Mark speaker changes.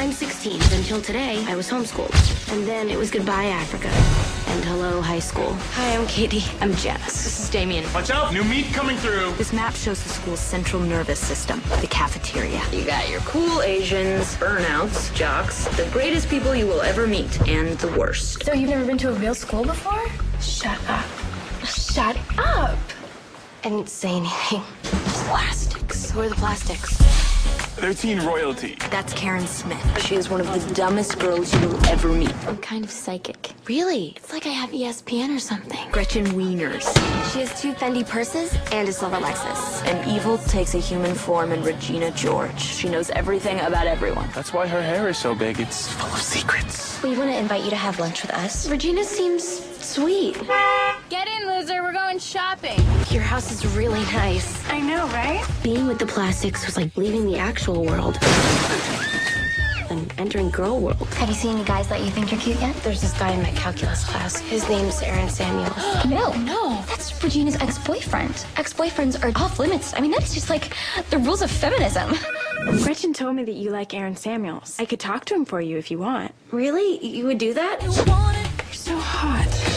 Speaker 1: I'm 16. Until today, I was homeschooled. And then it was goodbye, Africa. And hello, high school.
Speaker 2: Hi, I'm Katie. I'm Janice. This is Damien.
Speaker 3: Watch out! New meat coming through!
Speaker 2: This map shows the school's central nervous system, the cafeteria.
Speaker 4: You got your cool Asians, burnouts, jocks, the greatest people you will ever meet, and the worst.
Speaker 5: So you've never been to a real school before? Shut up. Shut up!
Speaker 1: I didn't say anything. Plastics. Who are the plastics?
Speaker 3: They're teen royalty.
Speaker 2: That's Karen Smith.
Speaker 4: She is one of the dumbest girls you will ever meet.
Speaker 1: I'm kind of psychic. Really? It's like I have ESPN or something.
Speaker 2: Gretchen Wieners.
Speaker 1: She has 2 Fendi purses and a silver Lexus.
Speaker 4: And evil takes a human form in Regina George. She knows everything about everyone.
Speaker 3: That's why her hair is so big. It's full of secrets.
Speaker 1: We want to invite you to have lunch with us. Regina seems sweet.
Speaker 5: Get in, loser. We're going shopping.
Speaker 1: Your house is really nice.
Speaker 5: I know, right?
Speaker 1: Being with the plastics was like leaving the actual world and entering girl world.
Speaker 5: Have you seen any guys that you think are cute yet?
Speaker 1: There's this guy in my calculus class. His name's Aaron Samuels.
Speaker 5: No. That's Regina's ex-boyfriend. Ex-boyfriends are off limits. I mean, that's just like the rules of feminism.
Speaker 6: Gretchen told me that you like Aaron Samuels. I could talk to him for you if you want.
Speaker 1: Really? You would do that?
Speaker 6: You're so hot.